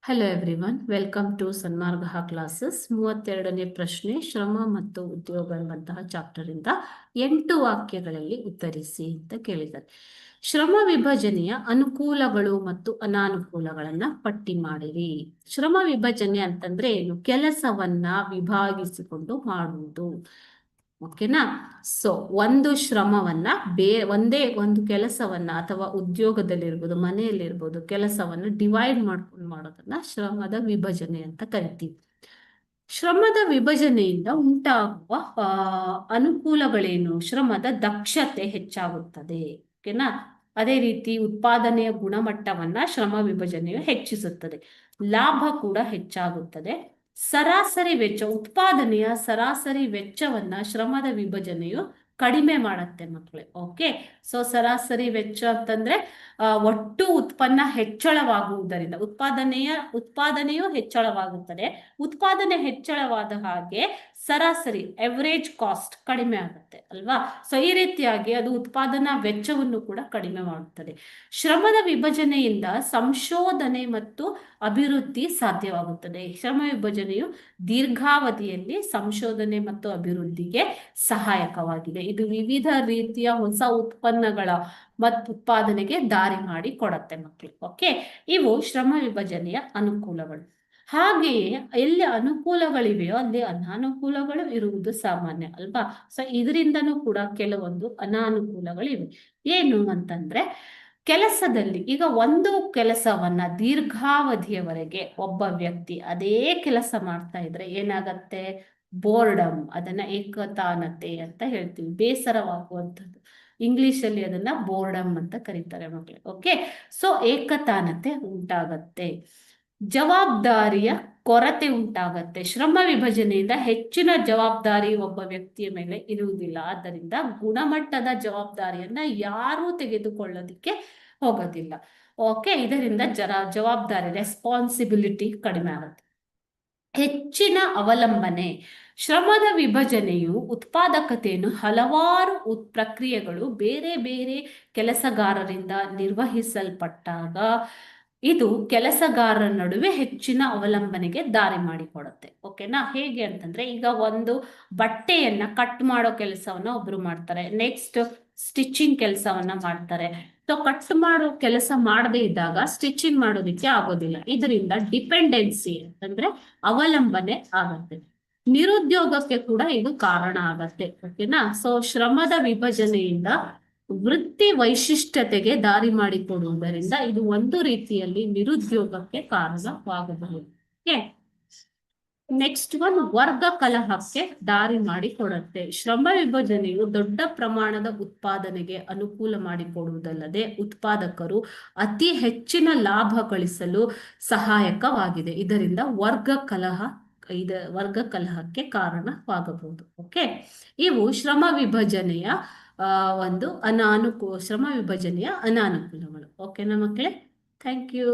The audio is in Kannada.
Hello everyone, welcome to Sanmarga classes. 32ನೇ ಪ್ರಶ್ನೆ, ಶ್ರಮ ಮತ್ತು ಉದ್ಯೋಗ ಎಂಬಂತಹ ಚಾಪ್ಟರ್ ಇಂದ 8 ವಾಕ್ಯಗಳಲ್ಲಿ ಉತ್ತರಿಸಿ ಅಂತ ಕೇಳಿದ್ದಾರೆ. ಶ್ರಮ ವಿಭಜನೆಯ ಅನುಕೂಲಗಳು ಮತ್ತು ಅನಾನುಕೂಲಗಳನ್ನ ಪಟ್ಟಿ ಮಾಡಿರಿ. ಶ್ರಮ ವಿಭಜನೆ ಅಂತಂದ್ರೆ ಏನು? ಕೆಲಸವನ್ನ ವಿಭಾಗಿಸಿಕೊಂಡು ಮಾಡುವುದು. ಓಕೆನಾ? ಸೊ ಒಂದು ಶ್ರಮವನ್ನ ಒಂದೇ ಒಂದು ಕೆಲಸವನ್ನ ಅಥವಾ ಉದ್ಯೋಗದಲ್ಲಿರ್ಬೋದು, ಮನೆಯಲ್ಲಿರ್ಬೋದು, ಕೆಲಸವನ್ನ ಡಿವೈಡ್ ಮಾಡ್ಕೊಂಡು ಮಾಡೋದನ್ನ ಶ್ರಮದ ವಿಭಜನೆ ಅಂತ ಕರಿತೀವಿ. ಶ್ರಮದ ವಿಭಜನೆಯಿಂದ ಉಂಟಾಗುವ ಅನುಕೂಲಗಳೇನು? ಶ್ರಮದ ದಕ್ಷತೆ ಹೆಚ್ಚಾಗುತ್ತದೆ. ಓಕೆನಾ? ಅದೇ ರೀತಿ ಉತ್ಪಾದನೆಯ ಗುಣಮಟ್ಟವನ್ನ ಶ್ರಮ ವಿಭಜನೆಯು ಹೆಚ್ಚಿಸುತ್ತದೆ. ಲಾಭ ಕೂಡ ಹೆಚ್ಚಾಗುತ್ತದೆ. ಸರಾಸರಿ ವೆಚ್ಚ, ಉತ್ಪಾದನೆಯ ಸರಾಸರಿ ವೆಚ್ಚವನ್ನ ಶ್ರಮದ ವಿಭಜನೆಯು ಕಡಿಮೆ ಮಾಡುತ್ತೆ ಮಕ್ಕಳೇ. ಓಕೆ, ಸೊ ಸರಾಸರಿ ವೆಚ್ಚ ಅಂತಂದ್ರೆ ಒಟ್ಟು ಉತ್ಪನ್ನ ಹೆಚ್ಚಳವಾಗುವುದರಿಂದ ಉತ್ಪಾದನೆಯು ಹೆಚ್ಚಳವಾಗುತ್ತದೆ. ಉತ್ಪಾದನೆ ಹೆಚ್ಚಳವಾದ ಹಾಗೆ ಸರಾಸರಿ ಎವರೇಜ್ ಕಾಸ್ಟ್ ಕಡಿಮೆ ಆಗುತ್ತೆ ಅಲ್ವಾ? ಸೊ ಈ ರೀತಿಯಾಗಿ ಅದು ಉತ್ಪಾದನಾ ವೆಚ್ಚವನ್ನು ಕೂಡ ಕಡಿಮೆ ಮಾಡುತ್ತದೆ. ಶ್ರಮದ ವಿಭಜನೆಯಿಂದ ಸಂಶೋಧನೆ ಮತ್ತು ಅಭಿವೃದ್ಧಿ ಸಾಧ್ಯವಾಗುತ್ತದೆ. ಶ್ರಮ ವಿಭಜನೆಯು ದೀರ್ಘಾವಧಿಯಲ್ಲಿ ಸಂಶೋಧನೆ ಮತ್ತು ಅಭಿವೃದ್ಧಿಗೆ ಸಹಾಯಕವಾಗಿದೆ. ಇದು ವಿವಿಧ ರೀತಿಯ ಹೊಸ ಉತ್ಪನ್ನಗಳ ಮತ್ತು ಉತ್ಪಾದನೆಗೆ ದಾರಿ ಮಾಡಿ ಕೊಡತ್ತೆ ಮಕ್ಕಳು. ಓಕೆ, ಇವು ಶ್ರಮ ವಿಭಜನೆಯ ಅನುಕೂಲಗಳು. ಹಾಗೆಯೇ ಎಲ್ಲಿ ಅನುಕೂಲಗಳಿವೆಯೋ ಅಲ್ಲಿ ಅನಾನುಕೂಲಗಳು ಇರುವುದು ಸಾಮಾನ್ಯ ಅಲ್ವಾ? ಸೊ ಇದರಿಂದನೂ ಕೂಡ ಕೆಲವೊಂದು ಅನಾನುಕೂಲಗಳಿವೆ. ಏನು ಅಂತಂದ್ರೆ, ಕೆಲಸದಲ್ಲಿ ಈಗ ಒಂದು ಕೆಲಸವನ್ನ ದೀರ್ಘಾವಧಿಯವರೆಗೆ ಒಬ್ಬ ವ್ಯಕ್ತಿ ಅದೇ ಕೆಲಸ ಮಾಡ್ತಾ ಇದ್ರೆ ಏನಾಗತ್ತೆ? ಬೋರ್ಡಮ್, ಅದನ್ನ ಏಕತಾನತೆ ಅಂತ ಹೇಳ್ತೀವಿ, ಬೇಸರವಾಗುವಂಥದ್ದು. ಇಂಗ್ಲಿಷಲ್ಲಿ ಅದನ್ನ ಬೋರ್ಡಮ್ ಅಂತ ಕರೀತಾರೆ ಮಕ್ಕಳು. Okay, so ಏಕತಾನತೆ ಉಂಟಾಗತ್ತೆ. ಜವಾಬ್ದಾರಿಯ ಕೊರತೆ ಉಂಟಾಗತ್ತೆ. ಶ್ರಮ ವಿಭಜನೆಯಿಂದ ಹೆಚ್ಚಿನ ಜವಾಬ್ದಾರಿ ಒಬ್ಬ ವ್ಯಕ್ತಿಯ ಮೇಲೆ ಇರುವುದಿಲ್ಲ. ಆದ್ದರಿಂದ ಗುಣಮಟ್ಟದ ಜವಾಬ್ದಾರಿಯನ್ನ ಯಾರೂ ತೆಗೆದುಕೊಳ್ಳೋದಿಕ್ಕೆ ಹೋಗೋದಿಲ್ಲ. ಓಕೆ, ಇದರಿಂದ ಜವಾಬ್ದಾರಿ ರೆಸ್ಪಾನ್ಸಿಬಿಲಿಟಿ ಕಡಿಮೆ ಆಗುತ್ತೆ. ಹೆಚ್ಚಿನ ಅವಲಂಬನೆ. ಶ್ರಮದ ವಿಭಜನೆಯು ಉತ್ಪಾದಕತೆಯನ್ನು ಹಲವಾರು ಪ್ರಕ್ರಿಯೆಗಳು ಬೇರೆ ಬೇರೆ ಕೆಲಸಗಾರರಿಂದ ನಿರ್ವಹಿಸಲ್ಪಟ್ಟಾಗ ಇದು ಕೆಲಸಗಾರರ ನಡುವೆ ಹೆಚ್ಚಿನ ಅವಲಂಬನೆಗೆ ದಾರಿ ಮಾಡಿಕೊಡುತ್ತೆ. ಓಕೆನಾ? ಹೇಗೆ ಅಂತಂದ್ರೆ, ಈಗ ಒಂದು ಬಟ್ಟೆಯನ್ನ ಕಟ್ ಮಾಡೋ ಕೆಲಸವನ್ನ ಒಬ್ರು ಮಾಡ್ತಾರೆ, ನೆಕ್ಸ್ಟ್ ಸ್ಟಿಚಿಂಗ್ ಕೆಲಸವನ್ನ ಮಾಡ್ತಾರೆ. ಸೊ ಕಟ್ ಮಾಡೋ ಕೆಲಸ ಮಾಡದೇ ಇದ್ದಾಗ ಸ್ಟಿಚಿಂಗ್ ಮಾಡೋದಿಕ್ಕೆ ಆಗೋದಿಲ್ಲ. ಇದರಿಂದ ಡಿಪೆಂಡೆನ್ಸಿ ಅಂತಂದ್ರೆ ಅವಲಂಬನೆ ಆಗತ್ತೆ. ನಿರುದ್ಯೋಗಕ್ಕೆ ಕೂಡ ಇದು ಕಾರಣ ಆಗತ್ತೆ. ಓಕೆನಾ? ಸೊ ಶ್ರಮದ ವಿಭಜನೆಯಿಂದ ವೃತ್ತಿ ವೈಶಿಷ್ಟ್ಯತೆಗೆ ದಾರಿ ಮಾಡಿಕೊಡುವುದರಿಂದ ಇದು ಒಂದು ರೀತಿಯಲ್ಲಿ ನಿರುದ್ಯೋಗಕ್ಕೆ ಕಾರಣವಾಗಬಹುದು. ನೆಕ್ಸ್ಟ್ ಒಂದು ವರ್ಗ ಕಲಹಕ್ಕೆ ದಾರಿ ಮಾಡಿಕೊಡುತ್ತೆ. ಶ್ರಮ ವಿಭಜನೆಯು ದೊಡ್ಡ ಪ್ರಮಾಣದ ಉತ್ಪಾದನೆಗೆ ಅನುಕೂಲ ಮಾಡಿಕೊಡುವುದಲ್ಲದೆ ಉತ್ಪಾದಕರು ಅತಿ ಹೆಚ್ಚಿನ ಲಾಭ ಗಳಿಸಲು ಸಹಾಯಕವಾಗಿದೆ. ಇದರಿಂದ ವರ್ಗ ಕಲಹಕ್ಕೆ ಕಾರಣವಾಗಬಹುದು. ಓಕೆ, ಇವು ಶ್ರಮ ವಿಭಜನೆಯ ಶ್ರಮ ವಿಭಜನೆಯ ಅನಾನುಕೂಲಗಳು. ಓಕೆನಾ ಮಕ್ಕಳೇ? Thank you.